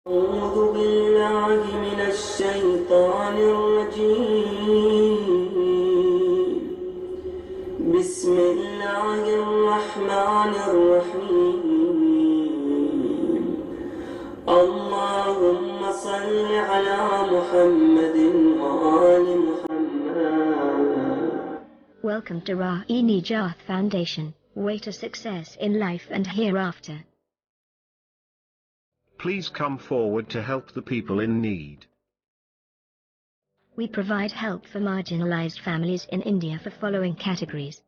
أعوذ بالله من الشيطان الرجيم بسم الله الرحمن الرحيم اللهم صل على محمد وآل محمد. Welcome to Ra'i-e-Najaat Foundation, way to success in life and hereafter. Please come forward to help the people in need. We provide help for marginalized families in India for following categories.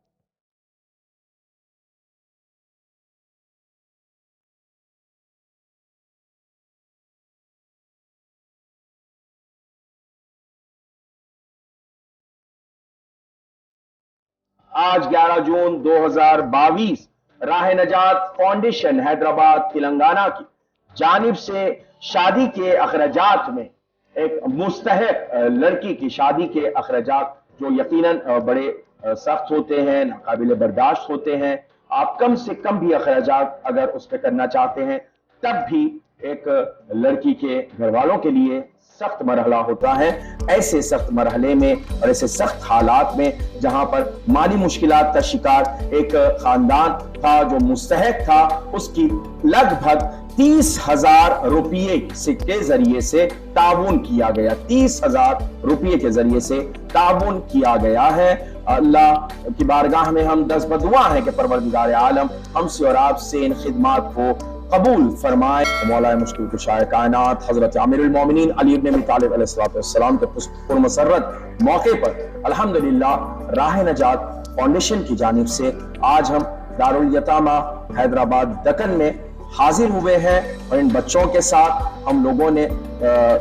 آج 11 جون 2022 راہ نجات foundation Hyderabad Telangana کی جانب سے شادی کے اخراجات میں ایک مستحق لڑکی کی شادی کے اخراجات جو یقیناً بڑے سخت ہوتے ہیں، ناقابل برداشت ہوتے ہیں، آپ کم سے کم بھی اخراجات اگر اس پہ کرنا چاہتے ہیں تب بھی ایک لڑکی کے گھر والوں کے لیے سخت مرحلہ ہوتا ہے. ایسے سخت مرحلے میں اور ایسے سخت حالات میں جہاں پر مالی مشکلات کا شکار ایک خاندان تھا جو مستحق تھا، اس کی لگ بھگ 30,000 روپیے کے ذریعے سے تعاون کیا گیا. 30,000 روپیے کے ذریعے سے تعاون کیا گیا ہے. اللہ کی بارگاہ میں ہم دست بدعا ہیں کہ پروردگار عالم ہم سے اور آپ سے ان خدمات کو قبول فرمائے. مولا مشکل کشائے کائنات حضرت امیر المومنین علی بن ابی طالب علیہ السلام کے پرمسرت موقع پر الحمدللہ راہ نجات فاؤنڈیشن کی جانب سے آج ہم دارالیتامہ حیدرآباد دکن میں حاضر ہوئے ہیں اور ان بچوں کے ساتھ ہم لوگوں نے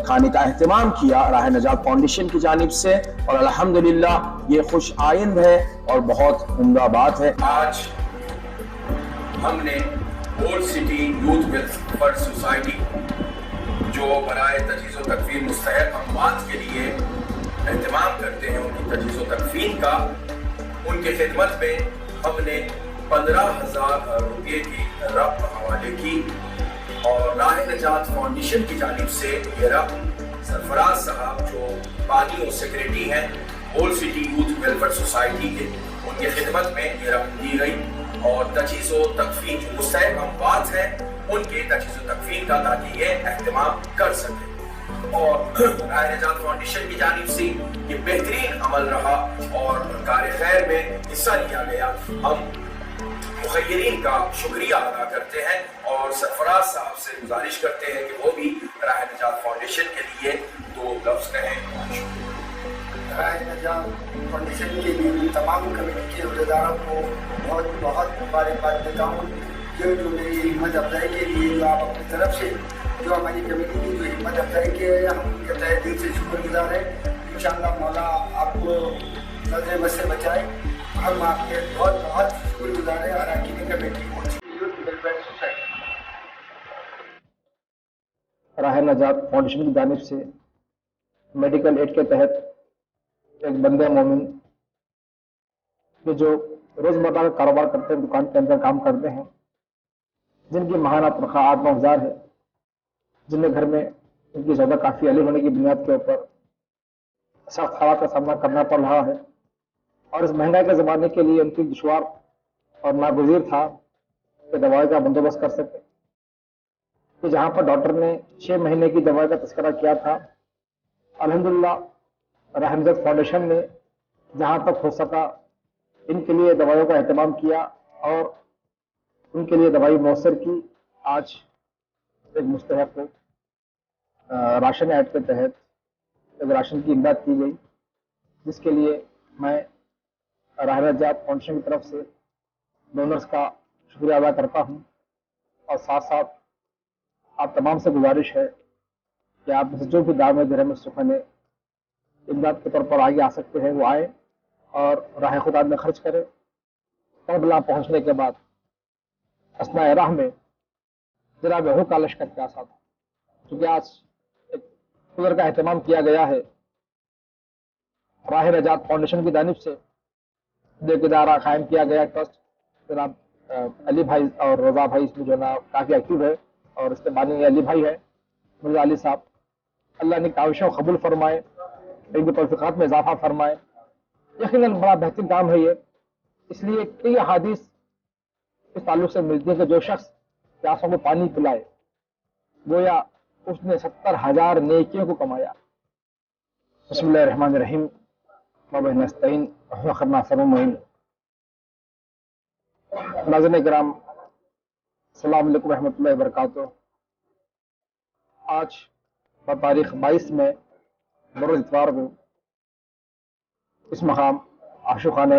کھانے کا اہتمام کیا راہ نجات فاؤنڈیشن کی جانب سے اور الحمدللہ یہ خوش آئند ہے اور بہت عمدہ بات ہے. آج ہم نے old city youth welfare society جو برائے تجہیز و تکفین مستحق اموات کے لیے اہتمام کرتے ہیں ان کی تجہیز و تکفین کا، ان کی خدمت میں ہم نے 15,000 روپے کی رقم حوالے کی اور راہ نجات فاؤنڈیشن کی جانب سے یہ رقم سرفراز صاحب جو بانی اور سیکریٹری ہیں old city youth welfare society کے، ان کی خدمت میں یہ رقم دی گئی اور تجہیز و تکفین جو مستحق اموات ہیں ان کے تجہیز و تکفین کا تاکہ یہ اہتمام کر سکے. اور راہ نجات فاؤنڈیشن کی جانب سے یہ بہترین عمل رہا اور کار خیر میں حصہ لیا گیا. ہم مخیرین کا شکریہ ادا کرتے ہیں اور سرفراز صاحب سے گزارش کرتے ہیں کہ وہ بھی راہ نجات فاؤنڈیشن کے لیے 2 لفظ کہیں. راہ نجات فاؤنڈیشن کے لیے تمام کمیٹی کے عہدیداروں کو بہت بہت مبارکباد دیتا ہوں جو میری ہمت افزائی کے لیے جو آپ اپنی طرف سے جو ہماری کمیٹی کی جو ہمت افزائی کے ہم ان کے تہہ دل سے شکر گزار ہیں. انشاءاللہ مولا آپ کو نظر بد سے بچائے. ہم آپ کے بہت بہت شکر گزار ہیں اور آپ کی کمیٹی یوتھ ویلفیئر سوسائٹی. راہ نجات فاؤنڈیشن کی جانب سے میڈیکل ایڈ کے تحت ایک بندے مومن کہ جو روزمرہ کا کاروبار کرتے ہیں، دکان کے اندر کام کرتے ہیں، جن کی ماہانہ تنخواہ 8-9 ہزار ہے، جن کے گھر میں ان کی زیادہ کافی علی ہونے کی بنیاد کے اوپر سخت حالات کا سامنا کرنا پڑ رہا ہے اور اس مہنگائی کے زمانے کے لیے ان کی دشوار اور ناگزیر تھا کہ دوائی کا بندوبست کر سکے. کہ جہاں پر ڈاکٹر نے 6 مہینے کی دوائی کا تذکرہ کیا تھا، الحمدللہ راہ نجات فاؤنڈیشن نے جہاں تک ہو سکا ان کے لیے دوائیوں کا اہتمام کیا اور ان کے لیے دوائی مؤثر کی. آج ایک مستحق راشن ایڈ کے تحت ایک راشن کی امداد کی گئی، جس کے لیے میں راہ نجات فاؤنڈیشن کی طرف سے ڈونرز کا شکریہ ادا کرتا ہوں اور ساتھ ساتھ آپ تمام سے گزارش ہے کہ آپ جو بھی دعوت درہم سخن امداد کے طور پر آگے آ سکتے ہیں وہ آئے اور راہ خدا میں خرچ کرے. کربلا پہنچنے کے بعد اثناء راہ میں جناب روح کا لشکر کے ساتھ چونکہ آج ایک کولر کا اہتمام کیا گیا ہے راہ نجات فاؤنڈیشن کی جانب سے، جو ادارہ قائم کیا گیا ٹرسٹ، جناب علی بھائی اور رضا بھائی اس میں جو نا کافی ایکٹیو ہے اور اس کے بانی علی بھائی ہے. مرزا علی صاحب، اللہ نے کاوشوں کو قبول فرمائے، ان کی توفیقات میں اضافہ فرمائے. یقیناً بڑا بہترین کام ہے یہ، اس لیے کئی احادیث اس تعلق سے ملتی ہے کہ جو شخص پیاسوں کو پانی پلائے گویا اس نے 70,000 نیکیوں کو کمایا. بسم اللہ الرحمن الرحیم. بابا نستعین وخرنا سرمعین. ناظرین کرام، السلام علیکم رحمۃ اللہ وبرکاتہ. آج تاریخ 22 میں بروز اتوار کو اس مقام عاشق خانہ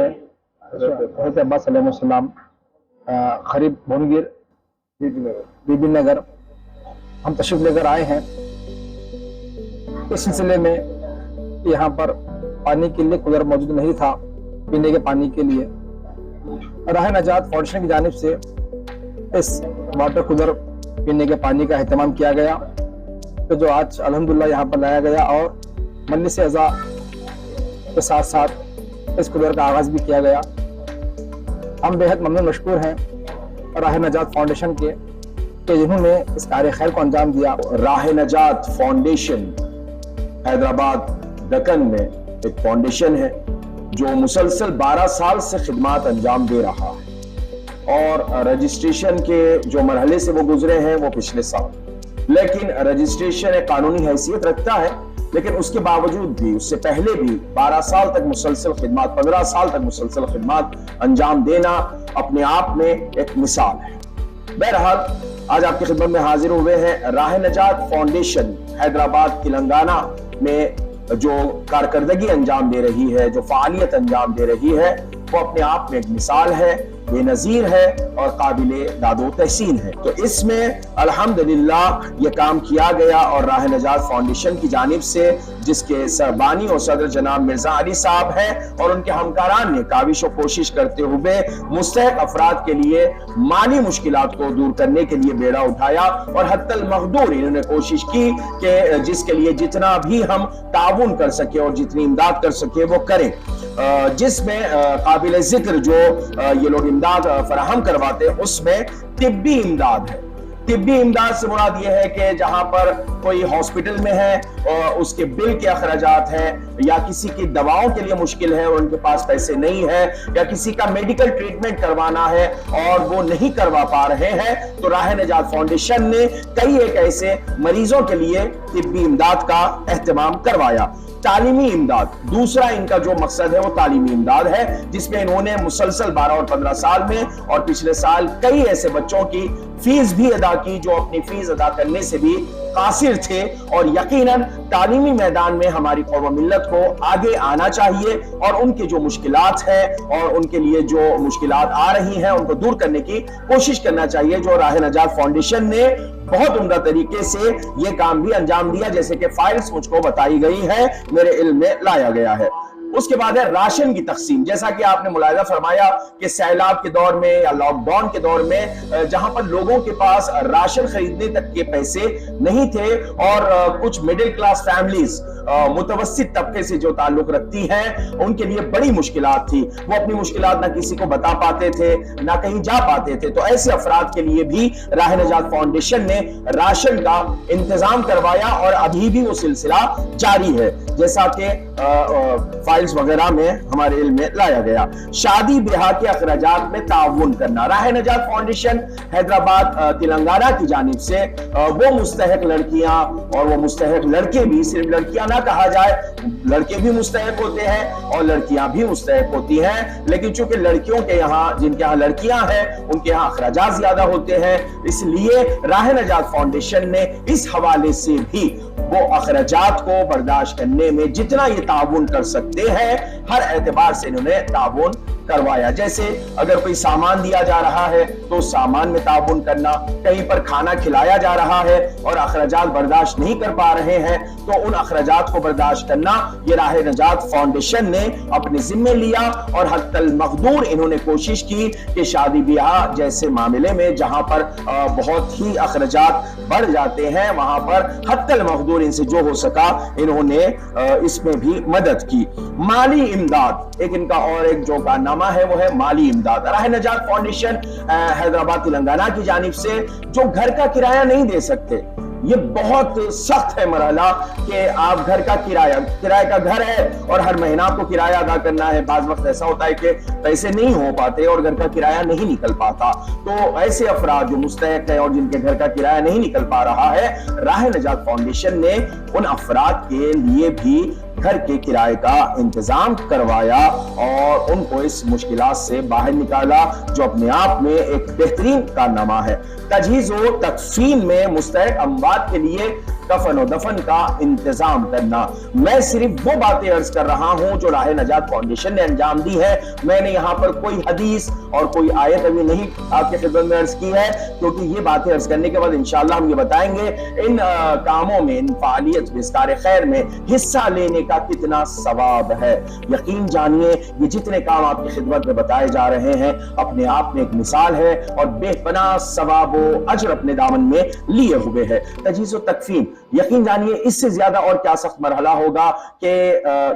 حضرت عباس علیہ السلام قریب بھونگیر بی بی نگر ہم تشریف لے کر آئے ہیں. اس سلسلے میں یہاں پر پانی کے لیے کولر موجود نہیں تھا پینے کے پانی کے لیے. راہ نجات فاؤنڈیشن کی جانب سے اس واٹر کولر پینے کے پانی کا اہتمام کیا گیا کہ جو آج الحمدللہ یہاں پر لایا گیا اور مجلس اعضاء کے ساتھ ساتھ اس کولر کا آغاز بھی کیا گیا. ہم بےحد ممنون مشکور ہیں راہ نجات فاؤنڈیشن کے کہ جنہوں نے اس کار خیر کو انجام دیا. راہ نجات فاؤنڈیشن حیدرآباد دکن میں ایک فاؤنڈیشن ہے جو مسلسل 12 سال سے خدمات انجام دے رہا ہے اور رجسٹریشن کے جو مرحلے سے وہ گزرے ہیں وہ پچھلے سال، لیکن رجسٹریشن ایک قانونی حیثیت رکھتا ہے، لیکن اس کے باوجود بھی اس سے پہلے بھی 12 سال تک مسلسل خدمات، 15 سال تک مسلسل خدمات انجام دینا اپنے آپ میں ایک مثال ہے. بہرحال آج آپ کی خدمت میں حاضر ہوئے ہیں. راہ نجات فاؤنڈیشن حیدرآباد تلنگانہ میں جو کارکردگی انجام دے رہی ہے، جو فعالیت انجام دے رہی ہے، وہ اپنے آپ میں ایک مثال ہے، بے نظیر ہے اور قابل داد و تحسین ہے. تو اس میں الحمدللہ یہ کام کیا گیا اور راہ نجات فاؤنڈیشن کی جانب سے جس کے سربانی اور صدر جناب مرزا علی صاحب ہیں اور ان کے ہمکاران نے کاوش و کوشش کرتے ہوئے مستحق افراد کے لیے مالی مشکلات کو دور کرنے کے لیے بیڑا اٹھایا اور حتی المقدور انہوں نے کوشش کی کہ جس کے لیے جتنا بھی ہم تعاون کر سکے اور جتنی امداد کر سکے وہ کریں. جس میں قابل ذکر جو یہ لوگ امداد فراہم کرواتے ہیں اس میں طبی امداد ہے. طبی امداد سے مراد یہ ہے کہ جہاں پر کوئی ہاسپٹل میں ہے اور اس کے بل کے اخراجات ہیں یا کسی کی دواؤں کے لیے مشکل ہے اور ان کے پاس پیسے نہیں ہے یا کسی کا میڈیکل ٹریٹمنٹ کروانا ہے اور وہ نہیں کروا پا رہے ہیں تو راہ نجات فاؤنڈیشن نے کئی ایک ایسے مریضوں کے لیے طبی امداد کا اہتمام کروایا. تعلیمی امداد دوسرا ان کا جو مقصد ہے وہ تعلیمی امداد ہے جس میں انہوں نے مسلسل 12 اور 15 سال میں اور پچھلے سال کئی ایسے بچوں کی فیس بھی ادا کی جو اپنی فیس ادا کرنے سے بھی قاصر تھے. اور یقیناً تعلیمی میدان میں ہماری قوم و ملت کو آگے آنا چاہیے اور ان کے جو مشکلات ہیں اور ان کے لیے جو مشکلات آ رہی ہیں ان کو دور کرنے کی کوشش کرنا چاہیے. جو راہ نجات فاؤنڈیشن نے بہت عمدہ طریقے سے یہ کام بھی انجام دیا جیسے کہ فائلز مجھ کو بتائی گئی ہیں، میرے علم میں لایا گیا ہے. اس کے بعد ہے راشن کی تقسیم. جیسا کہ آپ نے ملاحظہ فرمایا کہ سیلاب کے دور میں یا لاک ڈاؤن کے دور میں جہاں پر لوگوں کے پاس راشن خریدنے تک کے پیسے نہیں تھے اور کچھ مڈل کلاس فیملیز متوسط طبقے سے جو تعلق رکھتی ہیں ان کے لیے بڑی مشکلات تھی. وہ اپنی مشکلات نہ کسی کو بتا پاتے تھے نہ کہیں جا پاتے تھے. تو ایسے افراد کے لیے بھی راہ نجات فاؤنڈیشن نے راشن کا انتظام کروایا اور ابھی بھی وہ سلسلہ جاری ہے جیسا کہ فائلز وغیرہ میں ہمارے علم میں لایا گیا. شادی بیاہ کے اخراجات میں تعاون کرنا. راہ نجات فاؤنڈیشن حیدرآباد تلنگانہ کی جانب سے وہ مستحق لڑکیاں اور وہ مستحق لڑکے بھی، صرف لڑکیاں نہ کہا جائے، لڑکے بھی مستحق ہوتے ہیں اور لڑکیاں بھی مستحق ہوتی ہیں، لیکن چونکہ لڑکیوں کے یہاں جن کے یہاں لڑکیاں ہیں ان کے یہاں اخراجات زیادہ ہوتے ہیں، اس لیے راہ نجات فاؤنڈیشن نے اس حوالے سے بھی وہ اخراجات کو برداشت کرنے میں جتنا یہ تعاون کر سکتے ہیں ہر اعتبار سے انہوں نے تعاون کروایا. جیسے اگر کوئی سامان دیا جا رہا ہے تو سامان میں تعاون کرنا، کہیں پر کھانا کھلایا جا رہا ہے اور اخراجات برداشت نہیں کر پا رہے ہیں تو ان اخراجات کو برداشت کرنا یہ راہ نجات فاؤنڈیشن نے اپنے ذمے لیا اور حتی المقدور انہوں نے کوشش کی کہ شادی بیاہ جیسے معاملے میں جہاں پر بہت ہی اخراجات بڑھ جاتے ہیں وہاں پر حتی المقدور ان سے جو ہو سکا انہوں نے اس میں بھی مدد کی. مالی امداد ایک ان کا اور ایک جو کارنامہ ہے وہ ہے مالی امداد. راہ نجات فاؤنڈیشن حیدرآباد تلنگانہ کی جانب سے جو گھر کا کرایہ نہیں دے سکتے یہ بہت سخت ہے مرحلہ کہ آپ گھر کا کرایہ کا گھر ہے اور ہر مہینہ آپ کو کرایہ ادا کرنا ہے. بعض وقت ایسا ہوتا ہے کہ پیسے نہیں ہو پاتے اور گھر کا کرایہ نہیں نکل پاتا. تو ایسے افراد جو مستحق ہیں اور جن کے گھر کا کرایہ نہیں نکل پا رہا ہے, راہ نجات فاؤنڈیشن نے ان افراد کے لیے بھی گھر کے کرائے کا انتظام کروایا اور ان کو اس مشکلات سے باہر نکالا, جو اپنے آپ میں ایک بہترین کارنامہ ہے. تجہیز و تکفین میں مستحق اموات کے لیے کفن و دفن کا انتظام کرنا. میں صرف وہ باتیں عرض کر رہا ہوں جو راہ نجات فاؤنڈیشن نے انجام دی ہے. میں نے یہاں پر کوئی حدیث اور کوئی آیت ابھی نہیں آپ کے خدمت میں عرض کی ہے, کیونکہ یہ باتیں عرض کرنے کے بعد انشاءاللہ ہم یہ بتائیں گے ان کاموں میں, ان فعالیت میں, اسکار خیر میں حصہ لینے کا کتنا ثواب ہے. یقین جانیے یہ جتنے کام آپ کی خدمت میں بتائے جا رہے ہیں اپنے آپ میں ایک مثال ہے اور بے پناہ ثواب و اجر اپنے دامن میں لیے ہوئے ہے. تجہیز و تکفین, یقین جانیے اس سے زیادہ اور کیا سخت مرحلہ ہوگا کہ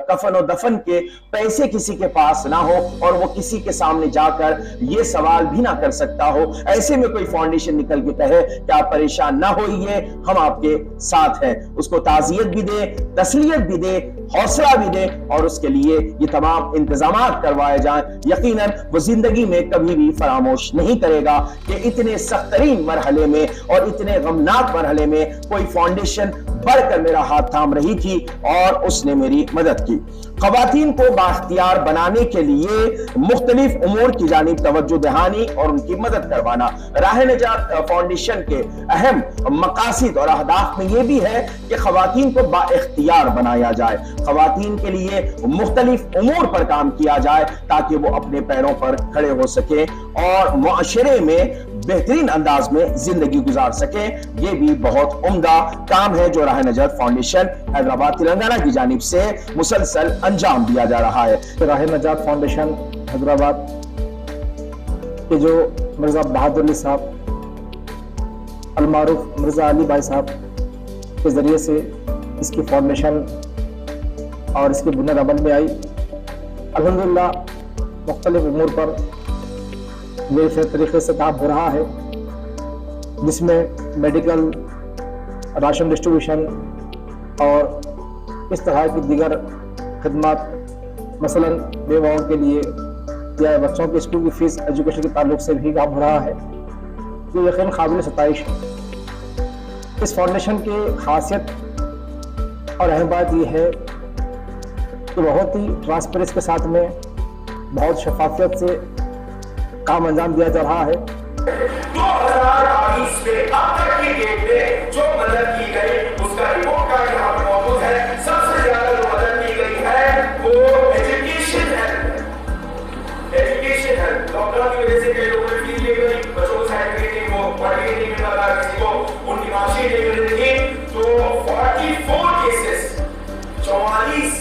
کفن و دفن کے پیسے کسی کے پاس نہ ہو اور وہ کسی کے سامنے جا کر یہ سوال بھی نہ کر سکتا ہو. ایسے میں کوئی فاؤنڈیشن نکل کے کہے کہ آپ پریشان نہ ہوئیے, ہم آپ کے ساتھ ہیں, اس کو تعزیت بھی دے, تسلیت بھی دے, حوصلہ بھی دے اور اس کے لیے یہ تمام انتظامات کروائے جائیں. یقیناً وہ زندگی میں کبھی بھی فراموش نہیں کرے گا کہ اتنے سخت ترین مرحلے میں اور اتنے غمناک مرحلے میں کوئی فاؤنڈیشن بڑھ کر میرا ہاتھ تھام رہی تھی اور اس نے میری مدد کی. خواتین کو بااختیار بنانے کے لیے مختلف امور کی جانب توجہ دہانی اور ان کی مدد کروانا. راہ نجات فاؤنڈیشن کے اہم مقاصد اور اہداف میں یہ بھی ہے کہ خواتین کو بااختیار بنایا جائے, خواتین کے لیے مختلف امور پر کام کیا جائے تاکہ وہ اپنے پیروں پر کھڑے ہو سکیں اور معاشرے میں بہترین انداز میں زندگی گزار سکیں. یہ بھی بہت عمدہ کام ہے جو راہ نجات فاؤنڈیشن حیدرآباد تلنگانہ کی جانب سے مسلسل انجام دیا جا رہا ہے. راہ نجات فاؤنڈیشن حیدرآباد کے جو مرزا بہادر علی صاحب, المعروف مرزا علی بھائی صاحب کے ذریعے سے اس کی فاؤنڈیشن اور اس کی بنیاد عمل میں آئی. الحمدللہ مختلف امور پر میرے طریقے سے کام ہو رہا ہے, جس میں میڈیکل, راشن ڈسٹریبیوشن اور اس طرح کی دیگر خدمات, مثلا بیواؤں کے لیے یا بچوں کے اسکول کی فیس ایجوکیشن کے تعلق سے بھی کام ہو رہا ہے. یہ یقین قابل ستائش ہے. اس فاؤنڈیشن کی خاصیت اور اہم بات یہ ہے کہ بہت ہی ٹرانسپیرنسی کے ساتھ میں بہت شفافیت سے کام انجام دیا جا رہا ہے. 2022 میں اب تک کی ڈیٹ میں جو مدد کی گئی اس کا رپورٹ کارڈ یہاں پر موجود ہے. سب سے زیادہ جو مدد کی گئی ہے وہ ایجوکیشن ہے. ایجوکیشن ہے, لاک ڈاؤن کی وجہ سے کئی لوگوں نے فیس لے گئی, بچوں کو سرٹیفکیٹ نہیں, وہ پڑھ کے نہیں مل رہا, کسی کو ان کی معاشی نہیں مل رہی تھی. تو 44 کیسز, 44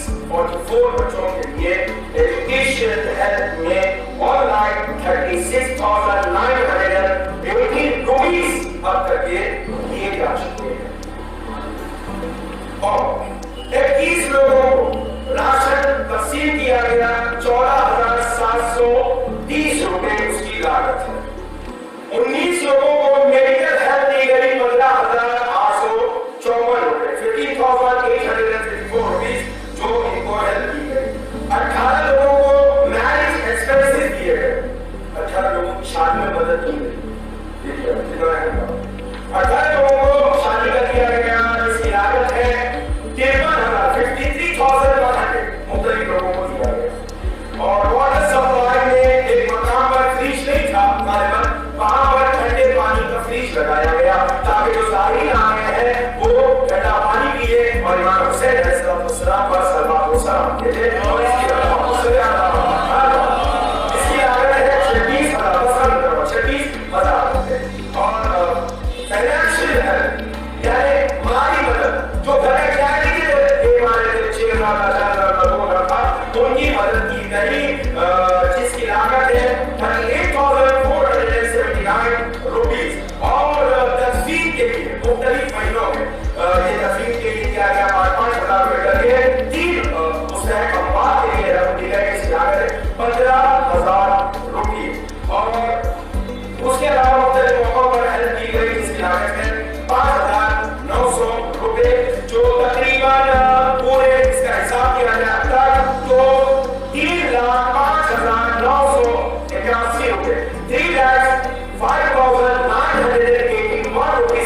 بچوں کے لیے ایجوکیشن ہیلتھ میں آن لائن 36,918 روپیز اب تک کے دیے جا چکے ہیں. اور 21 لوگوں کو راشن تقسیم کیا گیا, 14,730 روپے اس کی لاگت ہے. 19 لوگوں کو میڈیکل ہیلتھ دی گئی 15,854 روپے, 15,854 روپیز جو ان کو ہیلپ کی گئی. 18 لوگوں کو میرج ایکسپینسز دیے گئے, 18 لوگوں کی شادی میں مدد کی گئی. 18 لوگوں کو شادی کا دیا گیا, اس کی لاگت ہے 53,100 مختلف لوگوں کو دیا گیا. اور واٹر سپلائی میں ایک مقام پر فریج نہیں تھا غالباً, وہاں پر ٹھنڈے پانی کا فریج لگایا گیا تاکہ جو زائرین آ رہے ہیں وہ ٹھنڈا پانی پیے اور امام حسین علیہ السلام پر صلوات و سلام کہتے ہیں. اور اس کی لاگت ہے 36,000 روپے. اور فائنینشیل ہیلپ یعنی مالی مدد, جو گھر میں کیا نہیں ہے, ہمارے 6,000 لوگوں کا تھا, ان کی مدد کی گئی جس کی لاگت ہے 38,479 روپیز. اور تدفین کے لیے مختلف مہینوں میں یہ تدفین کے لیے کیا گیا 5,000 روپے کر کے 3 مستحق اموات ₹3,05,981 ₹3,05,981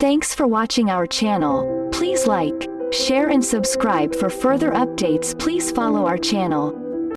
Thanks for watching our channel. Please like, share and subscribe for further updates. Please follow our channel.